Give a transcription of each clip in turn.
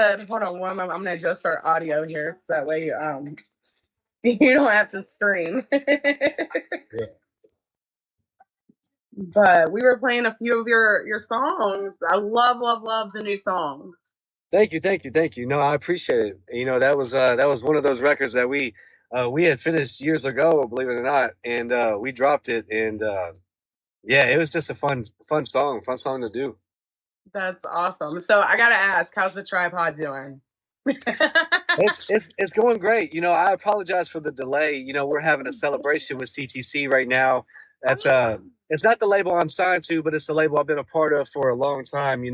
Hold on one moment. I'm gonna adjust our audio here so that way you don't have to scream. Yeah. But we were playing a few of your songs. I love the new songs. Thank you, thank you, thank you. No, I appreciate it. That was one of those records that we had finished years ago, believe it or not, and we dropped it, and yeah, it was just a fun song to do. That's awesome. So I gotta ask, how's the tripod doing? It's going great. I apologize for the delay. We're having a celebration with CTC right now. That's it's not the label I'm signed to, but it's the label I've been a part of for a long time.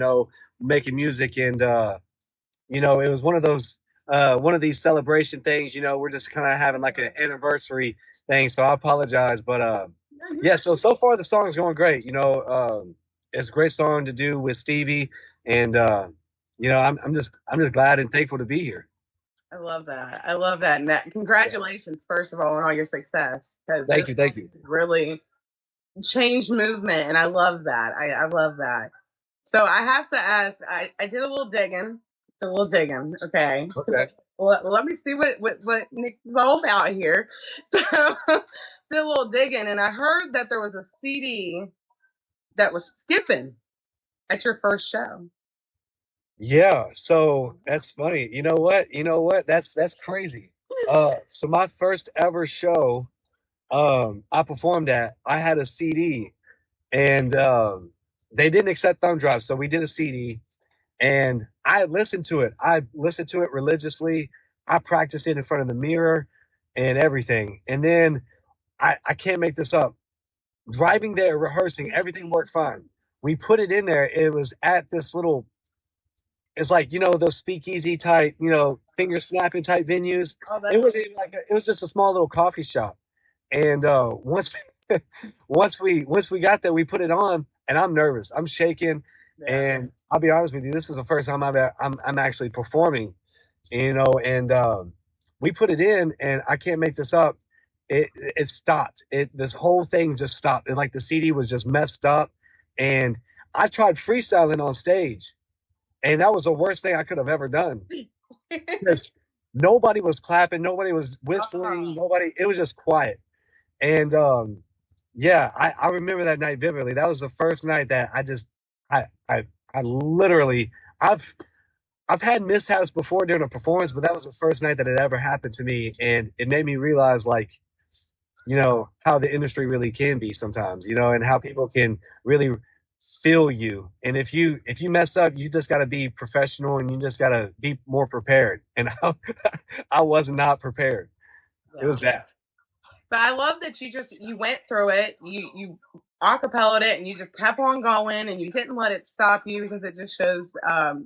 Making music, and it was one of these celebration things. We're just kind of having like an anniversary thing. So I apologize, but yeah. So far the song's going great. It's a great song to do with Stevie, and I'm just glad and thankful to be here. I love that. I love that. And congratulations, first of all, on all your success because Thank this you, thank you. really changed movement, and I love that. I love that. So I have to ask. I did a little digging. It's a little digging. Okay. Okay. Let me see what Nick is all about here. So did a little digging, and I heard that there was a CD that was skipping at your first show. Yeah, so that's funny. You know what? You know what? That's crazy. So my first ever show, I performed at, I had a CD, and they didn't accept thumb drives, so we did a CD, and I listened to it. I listened to it religiously. I practiced it in front of the mirror and everything. And then I can't make this up. Driving there, rehearsing, everything worked fine. We put it in there. It was at this little, it's like, those speakeasy type, finger snapping type venues. Oh, It that's wasn't even like it was just a small little coffee shop. And once once we got there, we put it on, and I'm nervous. I'm shaking. yeah. And I'll be honest with you, this is the first time I'm actually performing, and we put it in, and I can't make this up. It stopped. This whole thing just stopped. And like the CD was just messed up. And I tried freestyling on stage, and that was the worst thing I could have ever done because nobody was clapping, nobody was whistling, nobody. It was just quiet. And yeah, I remember that night vividly. That was the first night that I literally I've had mishaps before during a performance, but that was the first night that it ever happened to me, and it made me realize, like, how the industry really can be sometimes, and how people can really feel you. And if you mess up, you just got to be professional, and you just got to be more prepared. And I was not prepared. It Yeah. was bad. But I love that you went through it. You acapellaed it, and you just kept on going, and you didn't let it stop you because it just shows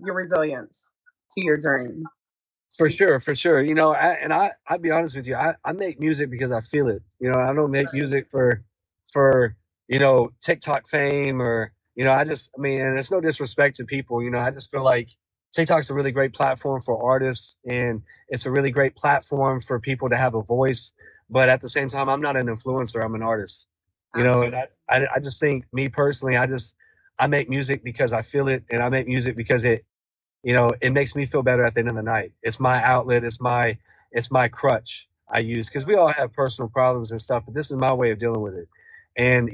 your resilience to your dream. For sure, for sure. I'll be honest with you. I make music because I feel it. I don't make music for TikTok fame, or I mean, and it's no disrespect to people. I just feel like TikTok's a really great platform for artists, and it's a really great platform for people to have a voice. But at the same time, I'm not an influencer. I'm an artist. And I just think, me personally, I make music because I feel it, and I make music because it makes me feel better at the end of the night. It's my outlet. It's my crutch I use, because we all have personal problems and stuff, but this is my way of dealing with it. And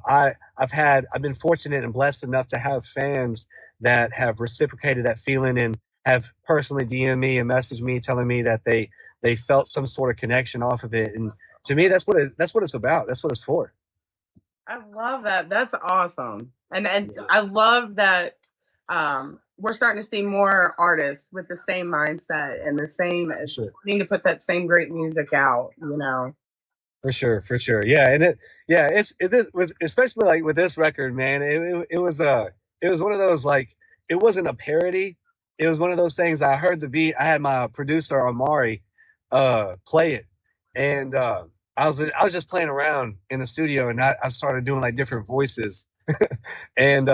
I've been fortunate and blessed enough to have fans that have reciprocated that feeling, and have personally DM me and messaged me telling me that they felt some sort of connection off of it. And to me, that's what it's about. That's what it's for. I love that. That's awesome. And I love that we're starting to see more artists with the same mindset and the same For sure. need to put that same great music out. For sure, for sure. Yeah, and it is with, especially like with this record, man. It was one of those, like, it wasn't a parody. It was one of those things. I heard the beat. I had my producer Amari play it, and I was just playing around in the studio, and I started doing like different voices, and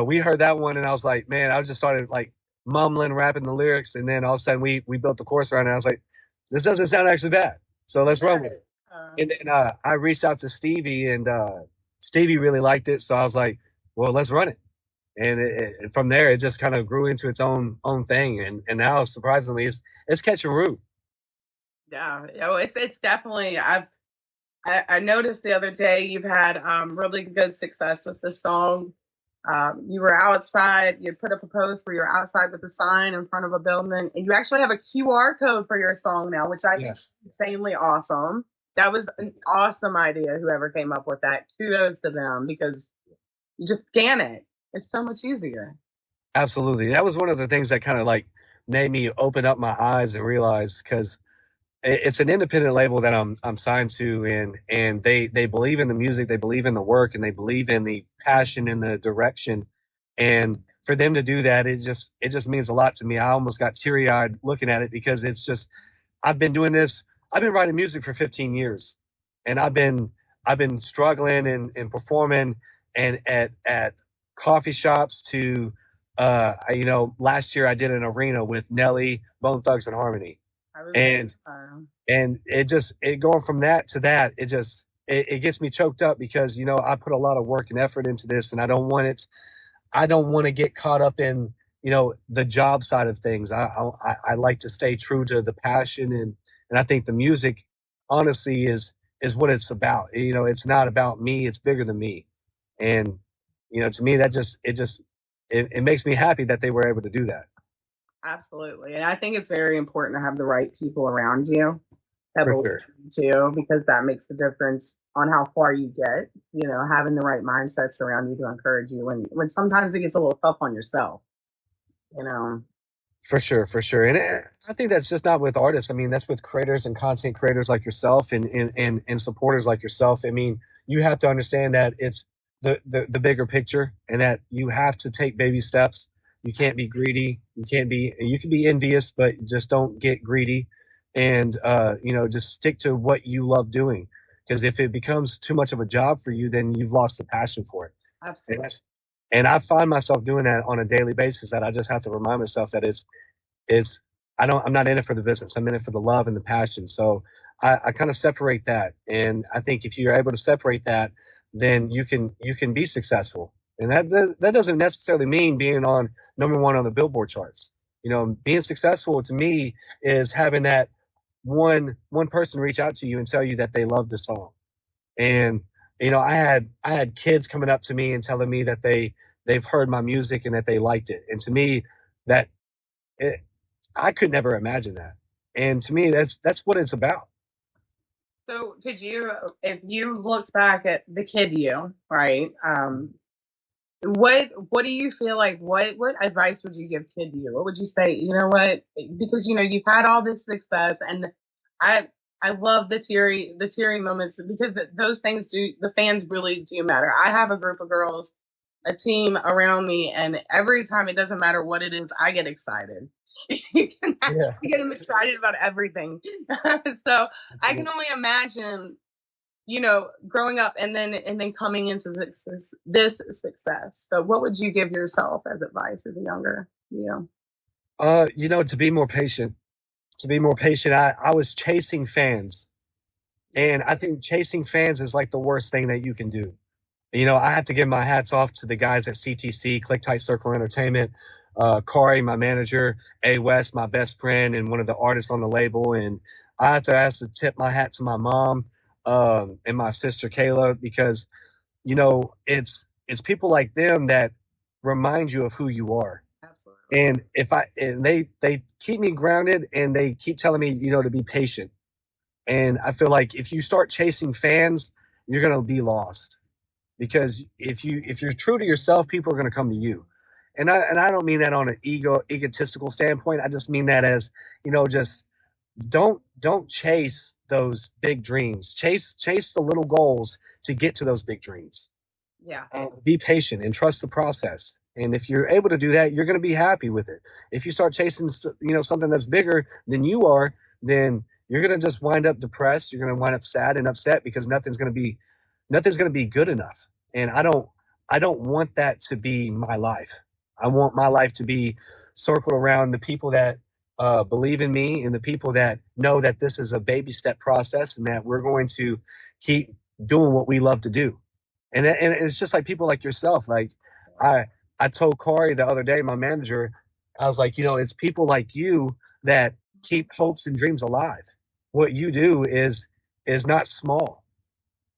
we heard that one, and I was like, man, I just started like mumbling, rapping the lyrics, and then all of a sudden we built the chorus around it. I was like, this doesn't sound actually bad, so let's run with it. And then I reached out to Stevie, and Stevie really liked it, so I was like, well, let's run it. And from there, it just kind of grew into its own thing. And now, surprisingly, it's catching root. Yeah, it's definitely. I noticed the other day you've had really good success with this song. You were outside. You put up a post where you're outside with a sign in front of a building, and you actually have a QR code for your song now, which I think Yes, is insanely awesome. That was an awesome idea. Whoever came up with that, kudos to them because you just scan it. It's so much easier. absolutely. That was one of the things that kind of like made me open up my eyes and realize because it's an independent label that I'm signed to, and they believe in the music, they believe in the work, and they believe in the passion and the direction. And for them to do that, it just means a lot to me. I almost got teary eyed looking at it because it's just I've been doing this. I've been writing music for 15 years, and I've been struggling and performing and at coffee shops to last year I did an arena with Nelly, Bone Thugs and Harmony, I was and it going from that to that, it gets me choked up because I put a lot of work and effort into this, and I don't want to get caught up in the job side of things. I like to stay true to the passion, and I think the music honestly is what it's about. It's not about me, it's bigger than me. And to me, that it makes me happy that they were able to do that. absolutely, and I think it's very important to have the right people around you that For believe sure. in you too, because that makes the difference on how far you get. Having the right mindsets around you to encourage you when sometimes it gets a little tough on yourself. You know, For sure, for sure. And I think that's just not with artists. I mean, that's with creators and content creators like yourself, and supporters like yourself. I mean, you have to understand that it's the bigger picture, and that you have to take baby steps. You can't be greedy. You can be envious, but just don't get greedy. And just stick to what you love doing. Because if it becomes too much of a job for you, then you've lost the passion for it. And absolutely, that's and I find myself doing that on a daily basis, that I just have to remind myself that it's I'm not in it for the business. I'm in it for the love and the passion. So I kind of separate that. And I think if you're able to separate that, then you can be successful. And that doesn't necessarily mean being on number one on the Billboard charts. Being successful to me is having that one person reach out to you and tell you that they love the song. And I had kids coming up to me and telling me that they've heard my music and that they liked it. And to me, that it, I could never imagine that. And to me, that's what it's about. so could you, if you looked back at the kid you, right? What do you feel like? What advice would you give kid you? What would you say? You know what? Because you've had all this success, and I I love the teary moments because those things do the fans really do matter. I have a group of girls, a team around me, and every time it doesn't matter what it is, I get excited. You can Yeah. actually get them excited about everything. So I can only imagine growing up and then coming into this success. So what would you give yourself as advice as a younger you? To be more patient. To be more patient. I was chasing fans, and I think chasing fans is like the worst thing that you can do. I have to give my hats off to the guys at CTC, Click Tight Circle Entertainment, Kari, my manager, A West, my best friend, and one of the artists on the label. And I have to ask to tip my hat to my mom, and my sister Kayla, because it's people like them that remind you of who you are. Absolutely. And they keep me grounded, and they keep telling me to be patient. And I feel like if you start chasing fans, you're gonna be lost, because if you're true to yourself, people are going to come to you. And I don't mean that on an egotistical standpoint. I just mean that as just don't chase those big dreams. Chase the little goals to get to those big dreams. Yeah. Be patient and trust the process. And if you're able to do that, you're going to be happy with it. If you start chasing something that's bigger than you are, then you're going to just wind up depressed. You're going to wind up sad and upset because nothing's going to be good enough. And I don't want that to be my life. I want my life to be circled around the people that believe in me, and the people that know that this is a baby step process, and that we're going to keep doing what we love to do. And it's just like people like yourself. Like I I told Corey the other day, my manager, I was like, it's people like you that keep hopes and dreams alive. What you do is not small.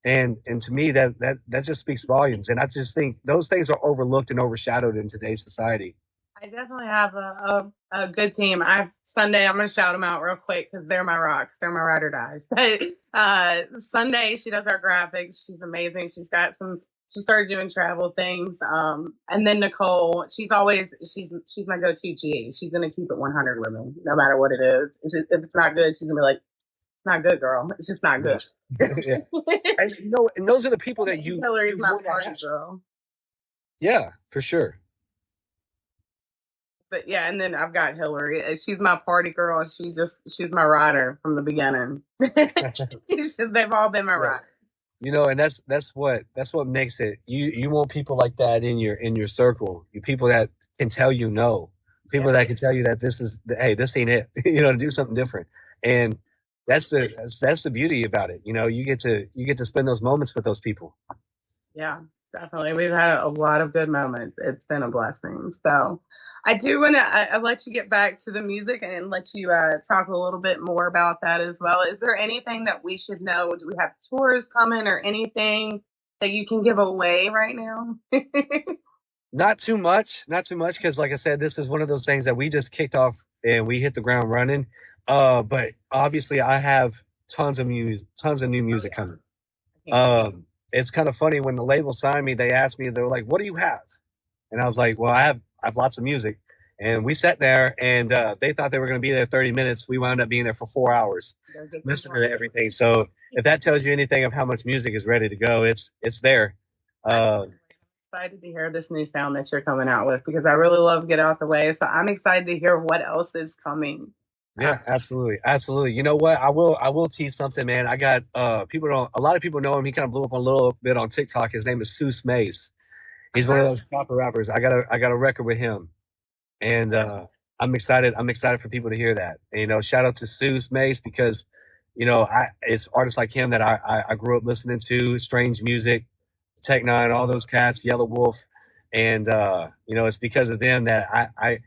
And to me that just speaks volumes. And I just think those things are overlooked and overshadowed in today's society. I definitely have a good team. I've Sunday. I'm gonna shout them out real quick because they're my rocks. They're my ride or dies. Sunday, she does our graphics. She's amazing. She's got some. She started doing travel things. And then Nicole. She's my go-to GA. She's gonna keep it 100 with me, no matter what it is. If it's not good, she's gonna be like, "It's not good, girl. It's just not good." Yeah. And those are the people that Hillary's you my want to party have. girl. Yeah, for sure. But yeah, and then I've got Hillary. She's my party girl. She's my rider from the beginning. They've all been my Yeah. rider. And that's what makes it. You want people like that in your circle. You people that can tell you no. People Yeah. that can tell you that this ain't it. To do something different. And that's the beauty about it. You get to spend those moments with those people. Yeah, definitely. We've had a lot of good moments. It's been a blessing. So I do want to I let you get back to the music and let you talk a little bit more about that as well. Is there anything that we should know? Do we have tours coming or anything that you can give away right now? Not too much, not too much, because like I said, this is one of those things that we just kicked off and we hit the ground running. But obviously, I have tons of new music coming. It's kind of funny when the label signed me. They asked me, they were like, "What do you have?" And I was like, "Well, I have lots of music." And we sat there, and they thought they were going to be there 30 minutes. We wound up being there for 4 hours, listening to everything. So if that tells you anything of how much music is ready to go, it's there. Uh, Excited to hear this new sound that you're coming out with because I really love Get Out the Way. So I'm excited to hear what else is coming. Yeah, absolutely. Absolutely. You know what? I will tease something, man. I got people don't a lot of people know him. He kind of blew up a little bit on TikTok. His name is Seuss Mace. He's one of those proper rappers. I got a record with him. And I'm excited. I'm excited for people to hear that. And, shout out to Seuss Mace because, it's artists like him that I grew up listening to, Strange Music, Tech Nine, all those cats, Yellow Wolf. And it's because of them that I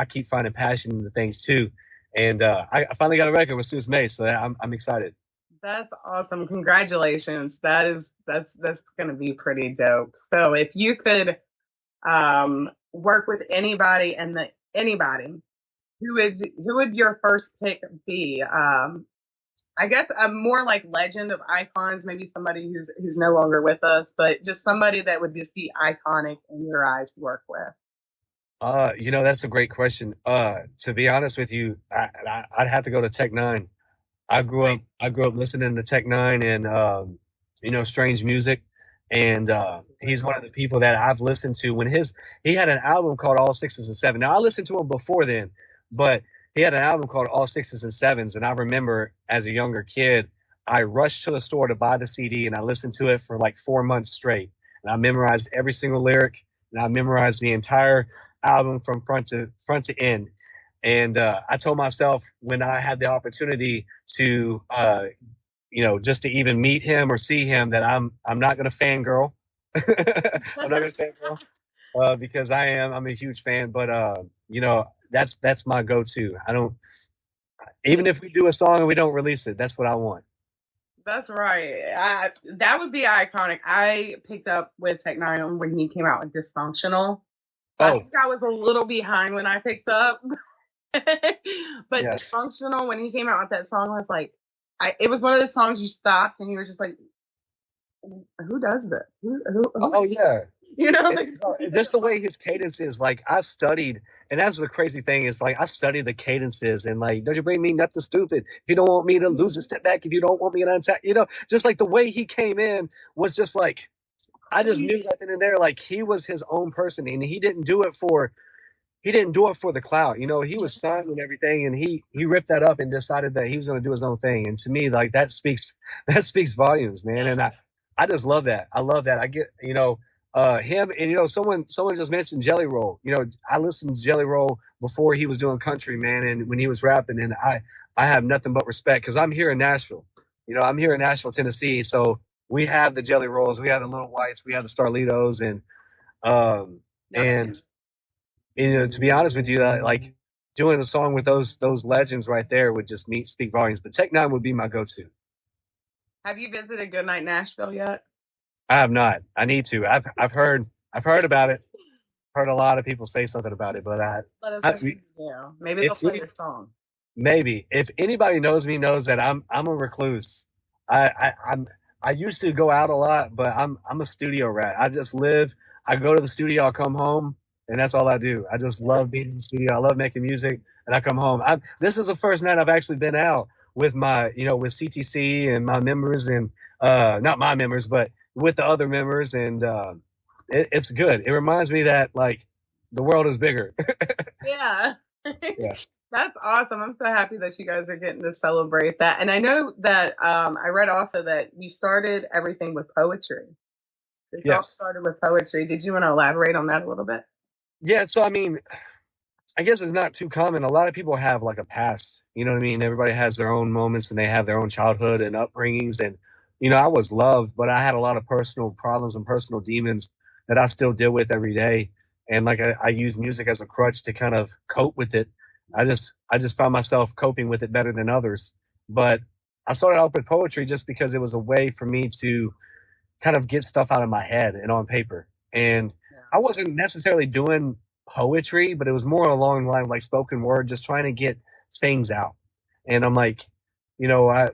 keep finding passion in the things too. And I finally got a record with Seuss Mace, so I'm excited. That's awesome. Congratulations. That's going to be pretty dope. So if you could work with anybody and anybody, who would your first pick be? I guess I'm more like legend of icons, maybe somebody who's no longer with us, but just somebody that would just be iconic in your eyes to work with. That's a great question. To be honest with you, I'd have to go to Tech Nine. I grew up listening to Tech Nine and Strange Music, and he's one of the people that I've listened to when he had an album called All Sixes and Sevens. Now I listened to him before then, but he had an album called All Sixes and Sevens, and I remember as a younger kid, I rushed to the store to buy the CD and I listened to it for like 4 months straight, and I memorized every single lyric and I memorized the entire album from front to end. And I told myself when I had the opportunity to, just to even meet him or see him, that I'm not going to fangirl. I'm not going to fangirl because I'm a huge fan. But that's my go-to. I don't even if we do a song and we don't release it, that's what I want. That's right. That would be iconic. I picked up with Tech Nine when he came out with Dysfunctional. I Oh think I was a little behind when I picked up. But yes. Dysfunctional, when he came out with that song, I was like, it was one of those songs you stopped and you were just like, who does this? Oh yeah. You know, It's just the way his cadence is. Like I studied, and that's the crazy thing is like I studied the cadences and like, don't you bring me nothing stupid? If you don't want me to lose a step back, if you don't want me to untap, just like the way he came in was just like I just knew right then and there, like he was his own person, and he didn't do it for the clout. He was signed and everything, and he ripped that up and decided that he was going to do his own thing. And to me, like that speaks volumes, man. And I just love that. I love that. I get him and someone just mentioned Jelly Roll. I listened to Jelly Roll before he was doing country, man, and when he was rapping, and I have nothing but respect because I'm here in Nashville. I'm here in Nashville, Tennessee, so we have the Jelly Rolls, we have the Little Whites, we have the Starlitos, and um, Yep. And to be honest with you, like doing a song with those legends right there would just speak volumes. But Tech Nine would be my go-to. Have you visited Goodnight Nashville yet? I have not. I need to. I've heard about it. Heard a lot of people say something about it, but Let us I know. Yeah, maybe they'll if play any, your song. maybe if anybody knows me knows that I'm a recluse. I used to go out a lot, but I'm a studio rat. I just live. I go to the studio. I come home, and that's all I do. I just love being in the studio. I love making music, and I come home. This is the first night I've actually been out with my with CTC and my members, and not my members, but with the other members, and it's good. It reminds me that like the world is bigger. Yeah. Yeah. That's awesome. I'm so happy that you guys are getting to celebrate that. And I know that I read also that you started everything with poetry. It all Yes. started with poetry. Did you want to elaborate on that a little bit? Yeah. So I mean, I guess it's not too common. A lot of people have like a past. You know what I mean? Everybody has their own moments and they have their own childhood and upbringings. And I was loved, but I had a lot of personal problems and personal demons that I still deal with every day. And like I use music as a crutch to kind of cope with it. I just found myself coping with it better than others. But I started off with poetry just because it was a way for me to kind of get stuff out of my head and on paper. And Yeah. I wasn't necessarily doing poetry, but it was more along the line of like spoken word, just trying to get things out. And I'm like, you know, I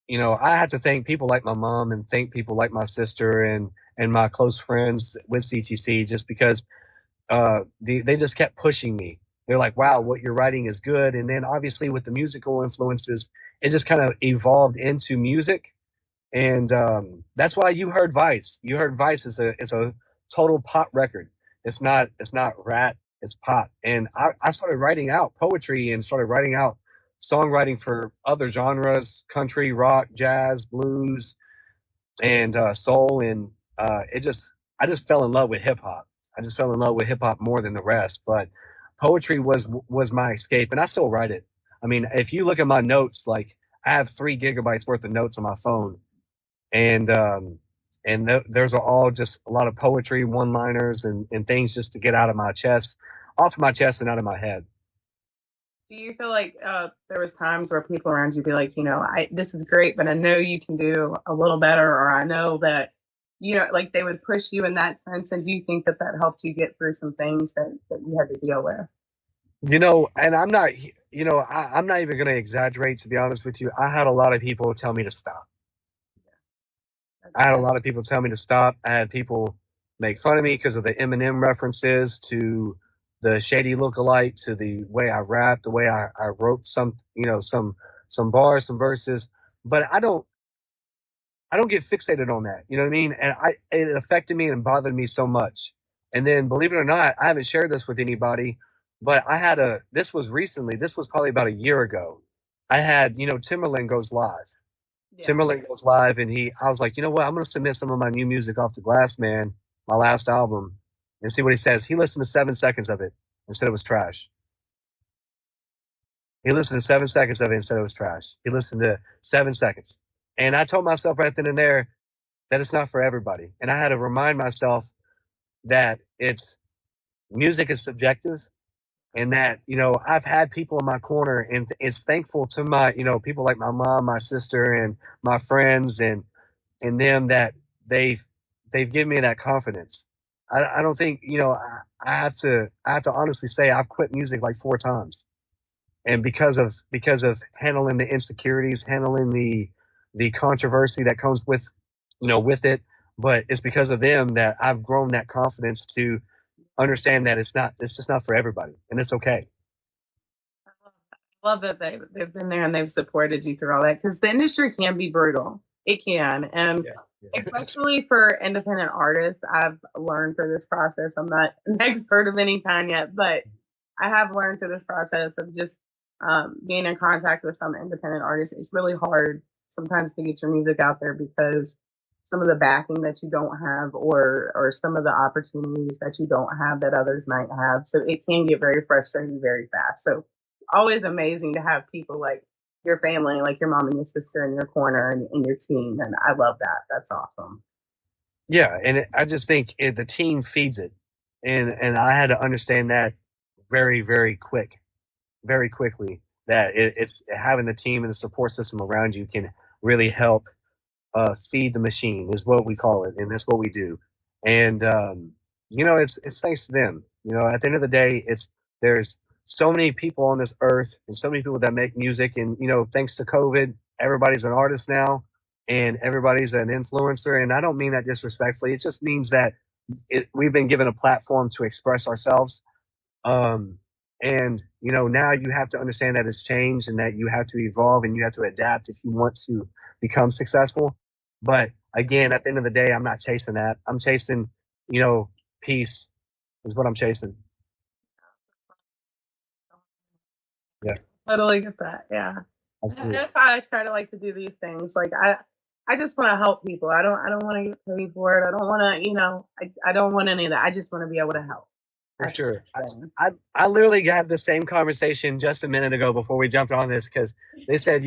I had to thank people like my mom and thank people like my sister and my close friends with CTC just because they just kept pushing me. They're like, wow, what you're writing is good. And then obviously with the musical influences, it just kind of evolved into music, and that's why you heard Vice. You heard Vice is a total pop record. It's not rat. It's pop. And I started writing out poetry and started writing out songwriting for other genres: country, rock, jazz, blues, and soul. And it just I just fell in love with hip hop. I just fell in love with hip hop more than the rest. But poetry was my escape, and I still write it. I mean, if you look at my notes, like I have 3 gigabytes worth of notes on my phone, and those are all just a lot of poetry, one-liners, and things just to get out of my chest, off my chest, and out of my head. Do you feel like there was times where people around you be like, I this is great, but I know you can do a little better, or I know that, like they would push you in that sense, and do you think that that helped you get through some things that you had to deal with? And I'm not even going to exaggerate. To be honest with you, I had a lot of people tell me to stop. I had a lot of people tell me to stop. I had people make fun of me because of the Eminem references to the shady lookalike, to the way I rap, the way I wrote some bars, some verses. But I don't get fixated on that. You know what I mean? And it affected me and bothered me so much. And then believe it or not, I haven't shared this with anybody, but this was recently, this was probably about a year ago. I had, Timberland goes live. Yeah. Timberland goes live, and I was like, you know what? I'm going to submit some of my new music off to Glass Man, my last album, and see what he says. He listened to 7 seconds of it and said it was trash. He listened to 7 seconds of it and said it was trash. He listened to 7 seconds. And I told myself right then and there that it's not for everybody. And I had to remind myself that music is subjective, and that, I've had people in my corner, and it's thankful to my, people like my mom, my sister, and my friends, and them, that they've they've given me that confidence. I don't think, I have to honestly say I've quit music like 4 times, and because of handling the insecurities, handling the controversy that comes with it. But it's because of them that I've grown that confidence to understand that it's just not for everybody, and it's okay. Love that they've been there and they've supported you through all that because the industry can be brutal. It can, and Yeah. especially for independent artists, I've learned through this process. I'm not an expert of any kind yet, but I have learned through this process of just being in contact with some independent artists. It's really hard sometimes to get your music out there because some of the backing that you don't have, or some of the opportunities that you don't have that others might have. So it can get very frustrating very fast. So always amazing to have people like your family, like your mom and your sister in your corner and your team. And I love that. That's awesome. Yeah, and I just think the team feeds it. And I had to understand that very, very quickly, that it's having the team and the support system around you can really help feed the machine, is what we call it, and that's what we do. And it's thanks to them. At the end of the day, there's so many people on this earth and so many people that make music, and thanks to COVID, everybody's an artist now, and everybody's an influencer. And I don't mean that disrespectfully. It just means that we've been given a platform to express ourselves. um, and now you have to understand that it's changed and that you have to evolve and you have to adapt if you want to become successful. But again, at the end of the day, I'm not chasing that. I'm chasing, peace is what I'm chasing. Yeah, Totally get that. Yeah. absolutely. That's why I try to like to do these things. Like I just want to help people. I don't want to get paid for it. I don't want to, I don't want any of that. I just want to be able to help. For That's sure. the thing. I literally had the same conversation just a minute ago before we jumped on this, because they said,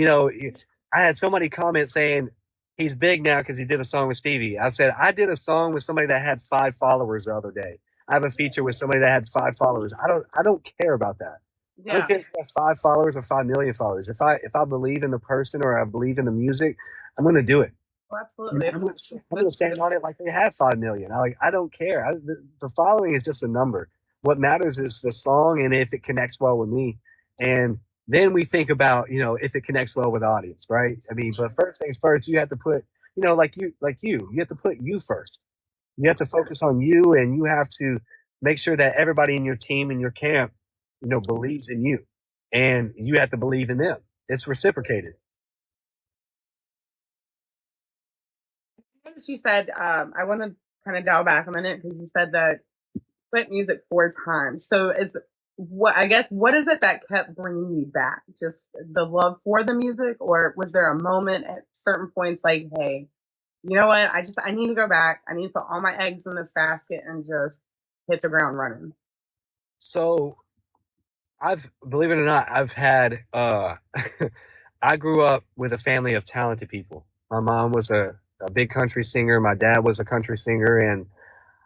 I had so many comments saying he's big now because he did a song with Stevie. I said, I did a song with somebody that had 5 followers the other day. I have a feature with somebody that had 5 followers. I don't care about that. I don't Yeah, care if you have 5 followers or 5 million followers. If I believe in the person or I believe in the music, I'm gonna do it. well, And absolutely. I'm gonna stand on it like they have 5 million. I don't care. The following is just a number. What matters is the song and if it connects well with me. And then we think about, if it connects well with the audience, right? I mean, but first things first, you have to put, you have to put you first. You have to focus on you, and you have to make sure that everybody in your team, in your camp, believes in you, and you have to believe in them. It's reciprocated. She said, I want to kind of dial back a minute because you said that quit music 4 times. So is what is it that kept bringing you back? Just the love for the music, or was there a moment at certain points like, hey, you know what? I need to go back. I need to put all my eggs in this basket and just hit the ground running. So believe it or not, I've had, I grew up with a family of talented people. My mom was a big country singer. My dad was a country singer, and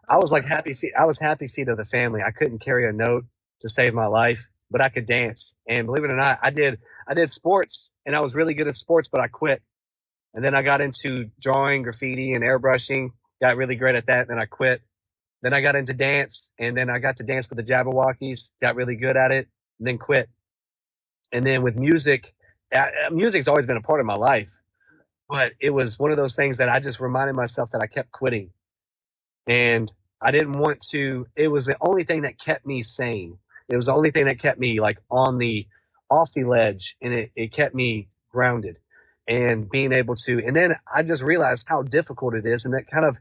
I was like happy feet. I was happy feet of the family. I couldn't carry a note to save my life, but I could dance. And believe it or not, I did sports, and I was really good at sports, but I quit. And then I got into drawing, graffiti, and airbrushing. Got really great at that, and then I quit. Then I got into dance, and then I got to dance with the Jabberwockies. Got really good at it, and then quit. And then with music, music's always been a part of my life, but it was one of those things that I just reminded myself that I kept quitting, and I didn't want to. It was the only thing that kept me sane. It was the only thing that kept me like on the off the ledge, and it kept me grounded and being able to. And then I just realized how difficult it is, and that kind of,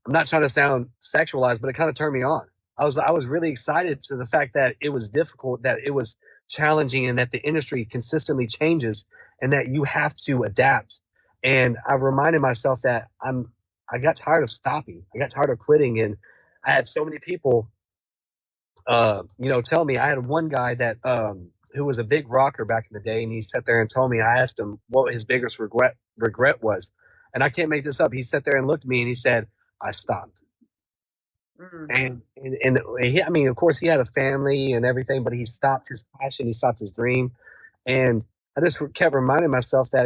I'm not trying to sound sexualized, but it kind of turned me on. I was really excited to the fact that it was difficult, that it was challenging, and that the industry consistently changes, and that you have to adapt. And I reminded myself that I got tired of stopping. I got tired of quitting, and I had so many people, tell me. I had one guy that who was a big rocker back in the day, and he sat there and told me. I asked him what his biggest regret was, and I can't make this up. He sat there and looked at me, and he said, "I stopped." Mm. And he, I mean, of course, he had a family and everything, but he stopped his passion, he stopped his dream, and I just kept reminding myself that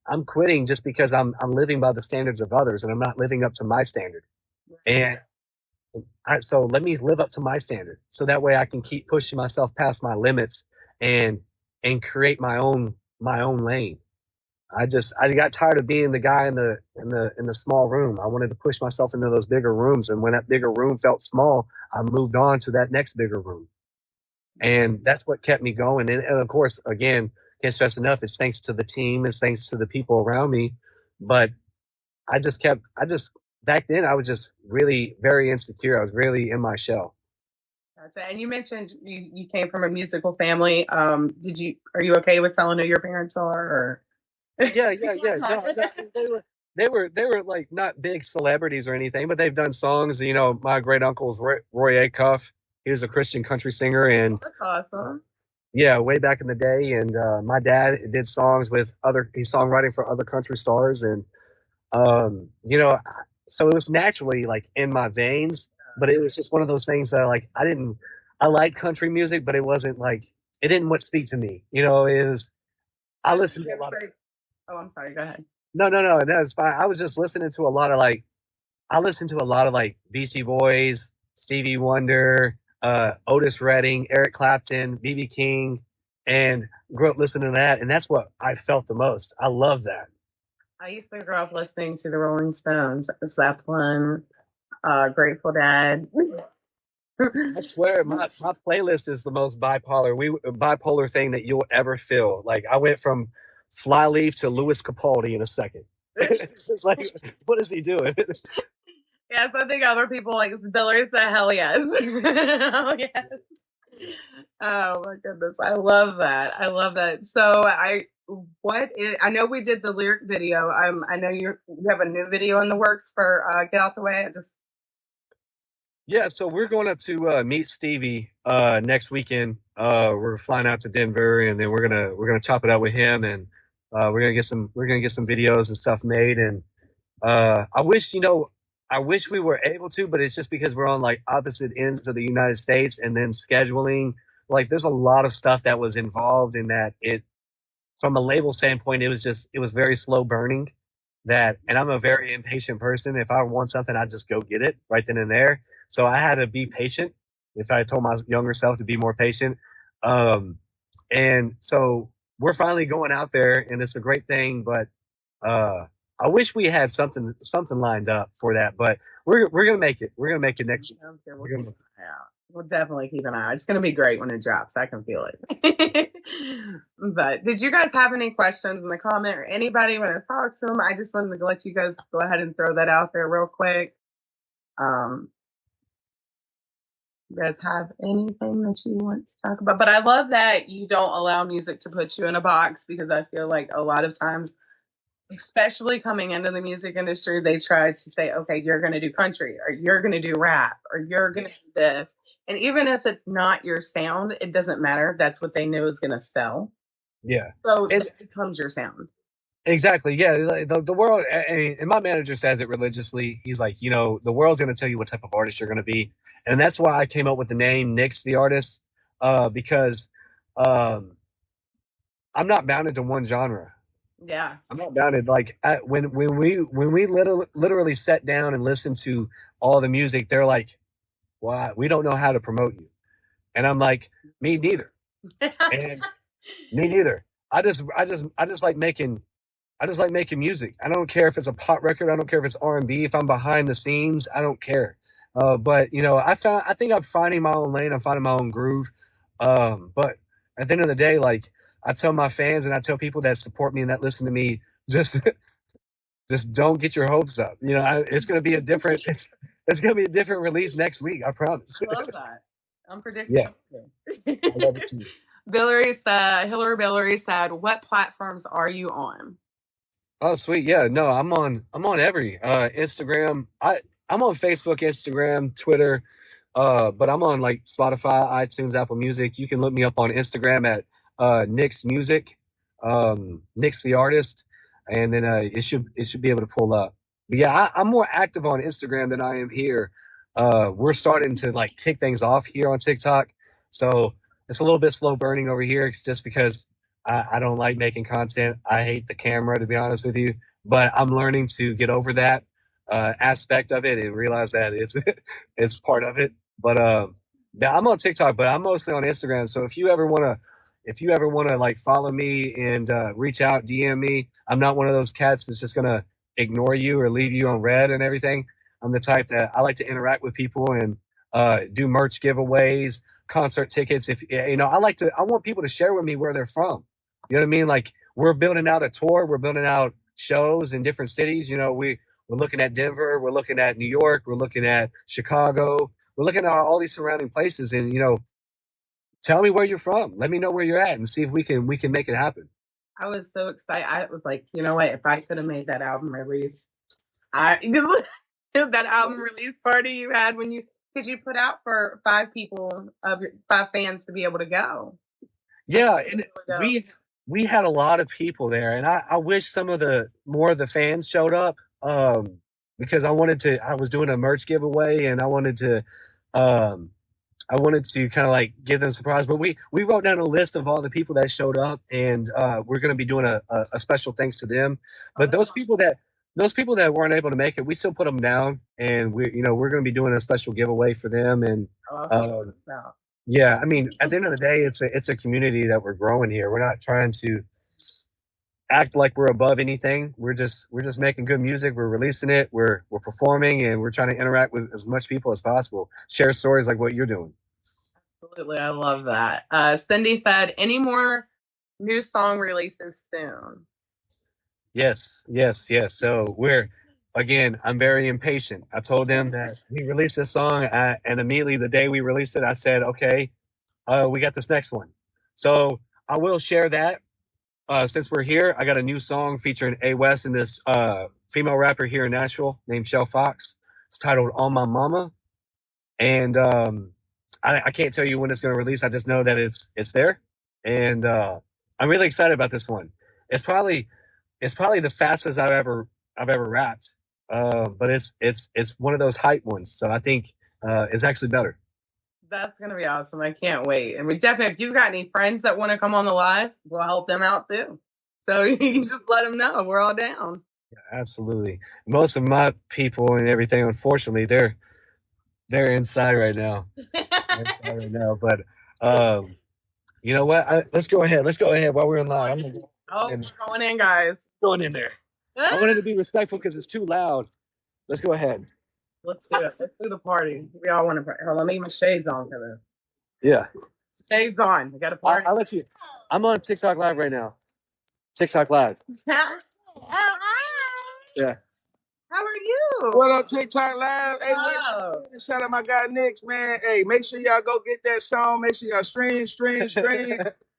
I'm quitting just because I'm living by the standards of others, and I'm not living up to my standard. And so let me live up to my standard, so that way I can keep pushing myself past my limits, and create my own lane. I got tired of being the guy in the small room. I wanted to push myself into those bigger rooms, and when that bigger room felt small, I moved on to that next bigger room, and that's what kept me going. And of course, again, can't stress enough. It's thanks to the team. It's thanks to the people around me. But I just back then I was just really very insecure. I was really in my shell. Gotcha. And you mentioned you came from a musical family. Are you okay with telling who your parents are? Or Yeah, yeah, yeah. No, no, they were like not big celebrities or anything, but they've done songs. My great uncle's Roy Acuff. He was a Christian country singer, and That's awesome. yeah, way back in the day. And my dad did songs with other. He's songwriting for other country stars, and um, you know, so it was naturally like in my veins. but it was just one of those things that like I like country music, but it wasn't like it didn't much speak to me. It was I So, listened to a lot of oh, I'm sorry. Go ahead. no, that's fine. I was just listening to a lot of like I listened to a lot of like Beastie Boys, Stevie Wonder, Otis Redding, Eric Clapton, BB King, and grew up listening to that, and that's what I felt the most. I love that. I used to grow up listening to the Rolling Stones, Zeppelin, Grateful Dead. I swear, my playlist is the most bipolar thing that you'll ever feel. Like I went from Flyleaf to Louis Capaldi in a second. It's just like, what is he doing? Yes, I think other people like Billers said hell yes. Hell yes. Oh my goodness. I love that. I love that. So I know we did the lyric video. I know you have a new video in the works for Get Out the Way. I just Yeah, so we're going up to meet Stevie next weekend. We're flying out to Denver, and then we're gonna chop it up with him, and we're gonna get some videos and stuff made. And I wish we were able to, but it's just because we're on like opposite ends of the United States, and then scheduling. Like, there's a lot of stuff that was involved in that. It From a label standpoint, it was very slow burning. And I'm a very impatient person. If I want something, I just go get it right then and there. So I had to be patient. If I told my younger self to be more patient, um, and so we're finally going out there, and it's a great thing. But I wish we had something lined up for that. But we're gonna make it. We're gonna make it next. we'll We're keep gonna, an eye out. We'll definitely keep an eye out. It's gonna be great when it drops. I can feel it. But did you guys have any questions in the comment or anybody want to talk to them? I just wanted to let you guys go ahead and throw that out there real quick. Um, you guys have anything that you want to talk about? But I love that you don't allow music to put you in a box because I feel like a lot of times, especially coming into the music industry, they try to say, okay, you're going to do country or you're going to do rap or you're going to do this. And even if it's not your sound, it doesn't matter. That's what they know is going to sell. yeah. So And that becomes your sound. exactly. Yeah. Like, the world, and my manager says it religiously. He's like, the world's going to tell you what type of artist you're going to be. And that's why I came up with the name Nix the artist, because um, I'm not bounded to one genre. Yeah. I'm not bounded. Like when we literally sat down and listened to all the music, they're like, "Why we don't know how to promote you," and I'm like, "Me neither." And me neither. I just like making music. I don't care if it's a pop record. I don't care if it's R&B. If I'm behind the scenes, I don't care. But I think I'm finding my own lane. I'm finding my own groove. But at the end of the day, like I tell my fans and I tell people that support me and that listen to me, just just don't get your hopes up. It's gonna be a different. It's gonna be a different release next week. I promise. I love that. Yeah, Unpredictable. I love it too. Hillary Billary said, what platforms are you on? Oh, sweet. Yeah, no, I'm on every Instagram. I'm on Facebook, Instagram, Twitter, but I'm on like Spotify, iTunes, Apple Music. You can look me up on Instagram at Nix Music, Nix the artist, and then it should be able to pull up. But yeah, I'm more active on Instagram than I am here. We're starting to like kick things off here on TikTok, so it's a little bit slow burning over here. It's just because I don't like making content. I hate the camera, to be honest with you. But I'm learning to get over that aspect of it and realize that it's it's part of it. But yeah, I'm on TikTok, but I'm mostly on Instagram. So if you ever wanna like follow me and reach out, DM me. I'm not one of those cats that's just gonna ignore you or leave you on red and everything. I'm the type that I like to interact with people and do merch giveaways, concert tickets. If I want people to share with me where they're from. You know what I mean? Like we're building out a tour, we're building out shows in different cities. We're looking at Denver, we're looking at New York, we're looking at Chicago, we're looking at all these surrounding places, and tell me where you're from. Let me know where you're at, and see if we can make it happen. I was so excited. I was like, you know what? If I could have made that album release, I that album release party you had when because you put out for five people of your five fans to be able to go. Yeah, and we had a lot of people there, and I wish some of the more of the fans showed up. because I was doing a merch giveaway, and um, I wanted to kind of like give them a surprise. But we wrote down a list of all the people that showed up, and we're going to be doing a special thanks to them. But those people that weren't able to make it, we still put them down, and we're going to be doing a special giveaway for them. And yeah, I mean, at the end of the day, it's a community that we're growing here. We're not trying to act like we're above anything. We're just making good music. We're releasing it. We're performing, and we're trying to interact with as much people as possible. Share stories like what you're doing. Absolutely, I love that. Cindy said, "Any more new song releases soon?" Yes, yes, yes. So I'm very impatient. I told them that we released this song, and immediately the day we released it, I said, okay, we got this next one. So I will share that. Since we're here, I got a new song featuring A West and this female rapper here in Nashville named Shell Fox. It's titled On My Mama. And I can't tell you when it's going to release. I just know that it's there. And I'm really excited about this one. It's probably the fastest I've ever rapped. But it's one of those hype ones. So I think it's actually better. That's gonna be awesome. I can't wait. And we definitely, if you've got any friends that want to come on the live, we'll help them out too. So you can just let them know. We're all down. Yeah, absolutely. Most of my people and everything, unfortunately, they're inside right now. They're inside right now. But you know what? Let's go ahead. Let's go ahead while we're in line. We're going in, guys. Going in there. I wanted to be respectful because it's too loud. Let's go ahead. Let's do it. Let's do the party. We all want to party. Hold on, let me get my shades on for this. Yeah. Shades on. We got a party. I'll let you. I'm on TikTok Live right now. TikTok Live. Yeah. How are you? What up, TikTok Live? Hey, shout out my guy Nixed, man. Hey, make sure y'all go get that song. Make sure y'all stream,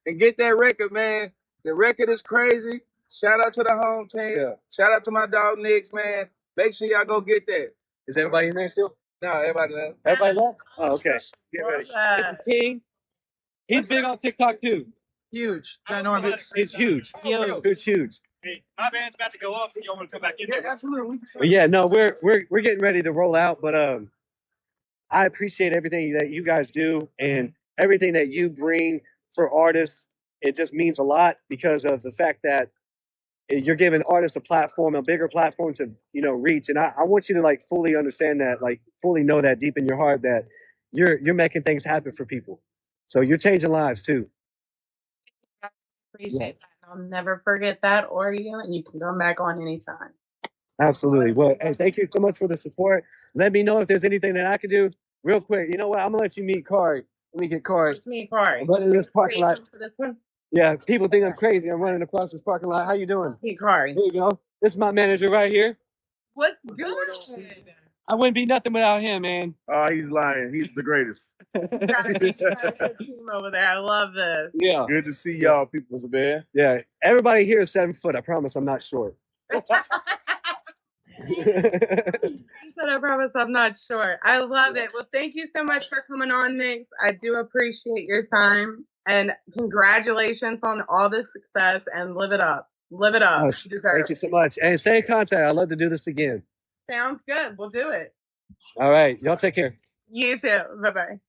and get that record, man. The record is crazy. Shout out to the home team. Yeah. Shout out to my dog Nixed, man. Make sure y'all go get that. Is everybody in there still? No, everybody left. Everybody left? Oh, okay. Get ready. This is King. He's big on TikTok too. Huge. Ginormous. He's huge. Huge. Huge. Hey, my band's about to go up. So y'all want to come back in there? Yeah, absolutely. But yeah, no, we're getting ready to roll out, but I appreciate everything that you guys do and everything that you bring for artists. It just means a lot because of the fact that you're giving artists a platform, a bigger platform to reach. And I want you to like fully understand that, like fully know that deep in your heart that you're making things happen for people. So you're changing lives too. Appreciate that. I'll never forget that or you, and you can come back on anytime. Absolutely. Well, hey, thank you so much for the support. Let me know if there's anything that I can do. Real quick, you know what? I'm gonna let you meet Kari. Let me get Kari. It's me, Kari. I'm running this parking lot. For this one? Yeah, people think I'm crazy. I'm running across this parking lot. How you doing? Hey, Kari. Here you go. This is my manager right here. What's good? I wouldn't be nothing without him, man. Oh, he's lying. He's the greatest. Got a good team over there. I love this. Yeah. Good to see y'all, people, man. Yeah. Everybody here is 7 foot. I promise I'm not short. He said, I promise I'm not short. I love it. Well, thank you so much for coming on, Nix. I do appreciate your time. And congratulations on all the success and live it up. Live it up. Thank you so much. And stay in contact. I'd love to do this again. Sounds good. We'll do it. All right. Y'all take care. You too. Bye-bye.